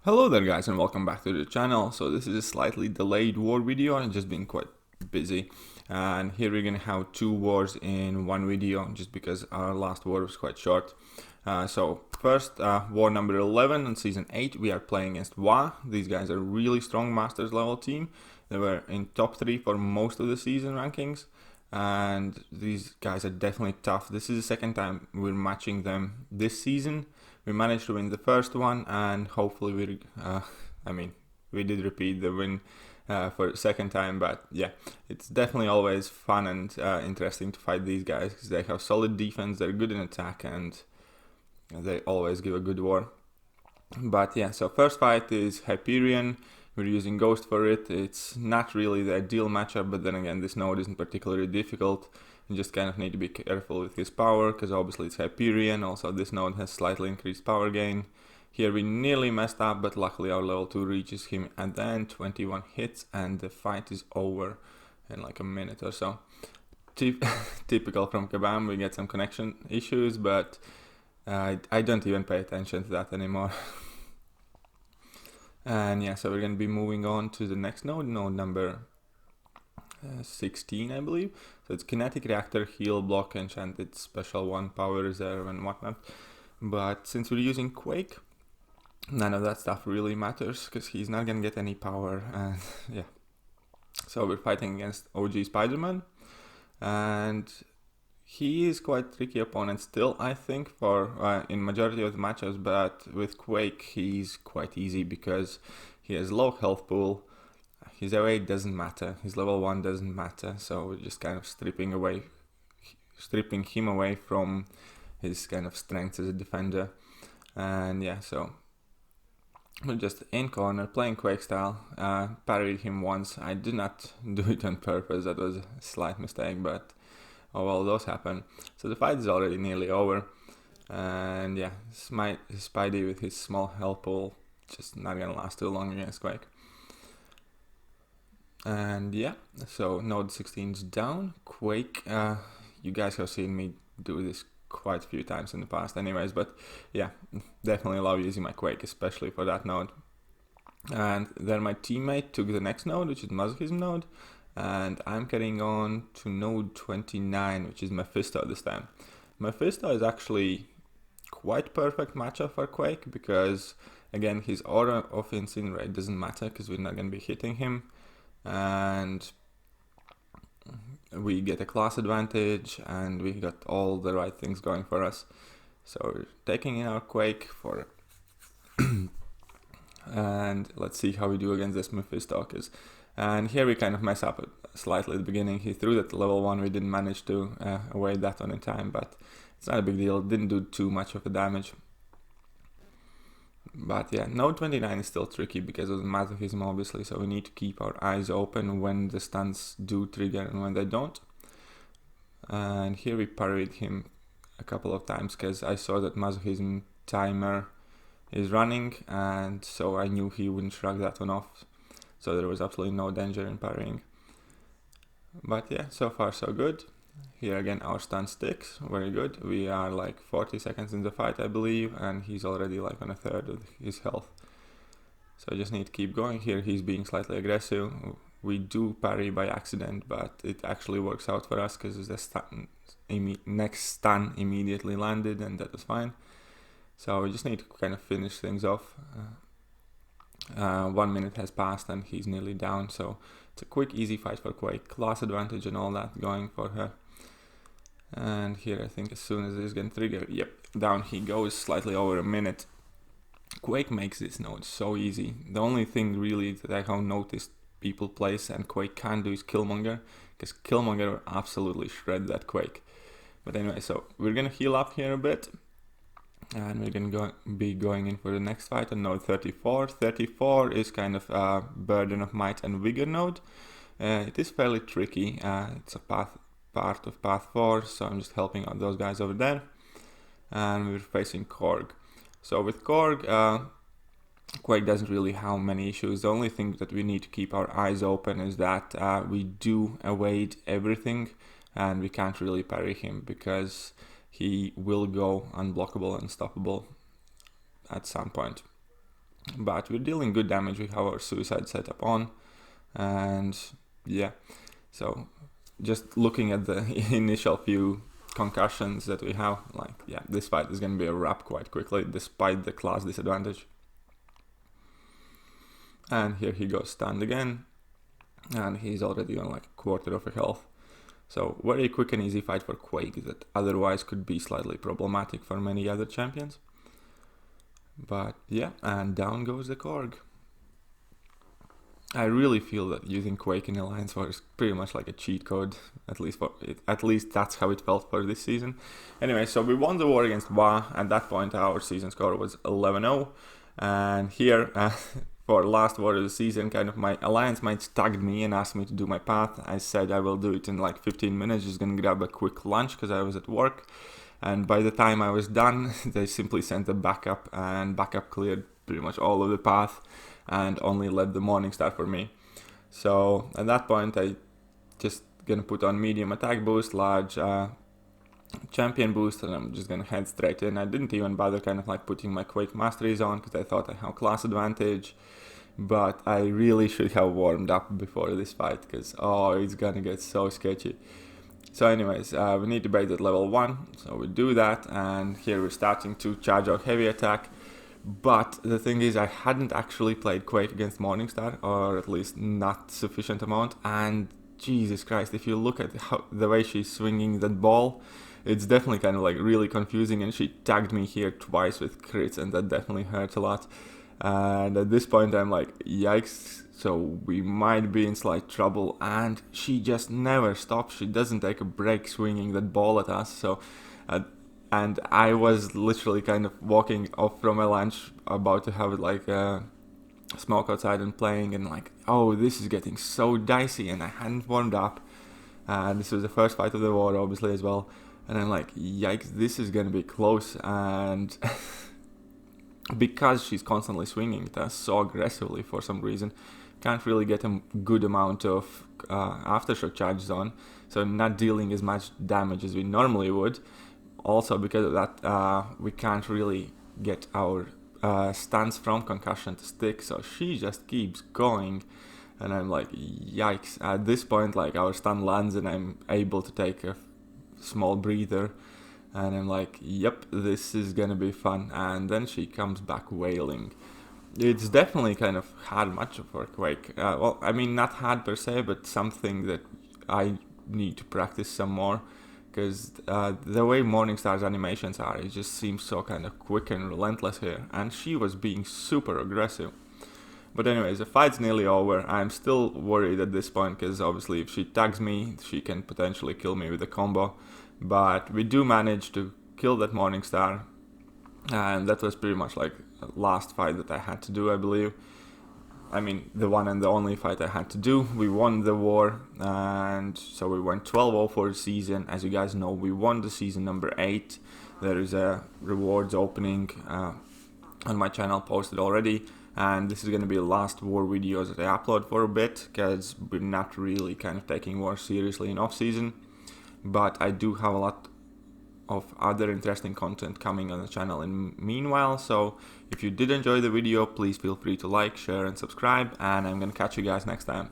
Hello there guys and welcome back to the channel. So this is a slightly delayed war video. I've just been quite busy, and here we're gonna have two wars in one video just because our last war was quite short. So first, war number 11 on season 8, we are playing against NY718. These guys are a really strong masters level team. They were in top 3 for most of the season rankings, and these guys are definitely tough. This is the second time we're matching them this season. We managed to win the first one, and hopefully we did repeat the win for the second time. But yeah, it's definitely always fun and interesting to fight these guys because they have solid defense, they're good in attack, and they always give a good war. But yeah, so first fight is Hyperion. We're using Ghost for it. It's not really the ideal matchup, but then again, this node isn't particularly difficult. You just kind of need to be careful with his power, because obviously it's Hyperion. Also, this node has slightly increased power gain. Here we nearly messed up, but luckily our level 2 reaches him, and then 21 hits, and the fight is over in like a minute or so. Typical from Kabam, we get some connection issues, but I don't even pay attention to that anymore. And yeah, so we're going to be moving on to the next node number 16, I believe. So it's Kinetic Reactor, Heal, Block, Enchanted, Special 1, Power Reserve, and whatnot. But since we're using Quake, none of that stuff really matters, because he's not going to get any power, and yeah. So we're fighting against OG Spider-Man, and he is quite tricky opponent still, I think, for in majority of the matchups, but with Quake he's quite easy because he has low health pool, his AoE doesn't matter, his level 1 doesn't matter, so we're just kind of stripping him away from his kind of strengths as a defender. And yeah, so we're just in corner, playing Quake style, parried him once. I did not do it on purpose, that was a slight mistake, but oh well, those happen. So the fight is already nearly over, and yeah, Spidey with his small health pool just not gonna last too long against Quake. And yeah, so node 16 is down. Quake, you guys have seen me do this quite a few times in the past anyways, but yeah, definitely love using my Quake, especially for that node. And then my teammate took the next node, which is Masochism node, and I'm carrying on to node 29, which is Mephisto this time. Mephisto is actually quite perfect matchup for Quake, because again, his aura of Incinerate doesn't matter because we're not going to be hitting him, and we get a class advantage, and we got all the right things going for us. So we're taking in our Quake for and let's see how we do against this Mephisto. And here we kind of mess up slightly at the beginning. He threw that level 1, we didn't manage to avoid that one in time, but it's not a big deal, it didn't do too much of a damage. But yeah, node 29 is still tricky because of the Masochism obviously, so we need to keep our eyes open when the stuns do trigger and when they don't. And here we parried him a couple of times because I saw that Masochism timer is running, and so I knew he wouldn't shrug that one off, so there was absolutely no danger in parrying. But yeah, so far so good. Here again our stun sticks, very good. We are like 40 seconds in the fight I believe, and he's already like on a third of his health, so I just need to keep going. Here he's being slightly aggressive. We do parry by accident, but it actually works out for us because the next stun immediately landed, and that was fine. So we just need to kind of finish things off. 1 minute has passed and he's nearly down, so it's a quick easy fight for Quake, class advantage and all that going for her. And here I think as soon as this can trigger, yep, down he goes, slightly over a minute. Quake makes this node so easy. The only thing really that I have noticed people place and Quake can't do is Killmonger, because Killmonger absolutely shred that Quake. But anyway, so we're gonna heal up here a bit, and we're gonna be going in for the next fight on node 34. 34 is kind of a Burden of Might and Vigor node. It is fairly tricky. It's a part of path 4, so I'm just helping out those guys over there. And we're facing Korg. So with Korg, Quake doesn't really have many issues. The only thing that we need to keep our eyes open is that we do evade everything, and we can't really parry him because he will go unblockable and unstoppable at some point. but we're dealing good damage. We have our suicide setup on, and yeah, so just looking at the initial few concussions that we have, like, yeah, this fight is going to be a wrap quite quickly despite the class disadvantage. And here he goes stunned again, and he's already on like a quarter of a health. So very quick and easy fight for Quake that otherwise could be slightly problematic for many other champions. But yeah, and down goes the Korg. I really feel that using Quake in Alliance War is pretty much like a cheat code, at least that's how it felt for this season. Anyway, so we won the war against Wa. At that point, our season score was 11-0, and here for last war of the season, kind of my alliance mates tagged me and asked me to do my path. I said I will do it in like 15 minutes, just gonna grab a quick lunch because I was at work. And by the time I was done, they simply sent a backup, and backup cleared pretty much all of the path and only led the morning star for me. So at that point, I just gonna put on medium attack boost, large champion boost, and I'm just gonna head straight in. I didn't even bother kind of like putting my Quake masteries on because I thought I have class advantage, but I really should have warmed up before this fight because it's gonna get so sketchy. So anyways, we need to bait at level 1, so we do that, and here we're starting to charge our heavy attack. But the thing is, I hadn't actually played Quake against Morningstar, or at least not sufficient amount, and Jesus Christ, if you look at the way she's swinging that ball, it's definitely kind of like really confusing, and she tagged me here twice with crits, and that definitely hurt a lot. And at this point I'm like, yikes, so we might be in slight trouble, and she just never stops. She doesn't take a break swinging that ball at us. So and I was literally kind of walking off from my lunch, about to have like a smoke outside and playing, and like, this is getting so dicey, and I hadn't warmed up. This was the first fight of the war, obviously, as well, and I'm like, yikes, this is gonna be close. And because she's constantly swinging at us so aggressively for some reason, can't really get a good amount of aftershock charges on, so not dealing as much damage as we normally would. Also, because of that, we can't really get our stuns from concussion to stick, so she just keeps going, and I'm like, yikes. At this point, like, our stun lands and I'm able to take a small breather, and I'm like, yep, this is gonna be fun. And then she comes back wailing. It's definitely kind of hard matchup for Quake. Well, I mean, not hard per se, but something that I need to practice some more, because the way Morningstar's animations are, it just seems so kind of quick and relentless here, and she was being super aggressive. But anyways, the fight's nearly over. I'm still worried at this point, because obviously if she tags me, she can potentially kill me with a combo. But we do manage to kill that Morningstar, and that was pretty much like the last fight that I had to do, I believe. I mean, the one and the only fight I had to do. We won the war, and so we went 12-0 for the season. As you guys know, we won the season number 8. There is a rewards opening on my channel posted already, and this is going to be the last war videos that I upload for a bit, because we're not really kind of taking war seriously in off-season. But I do have a lot of other interesting content coming on the channel in meanwhile, so if you did enjoy the video, please feel free to like, share and subscribe, and I'm gonna catch you guys next time.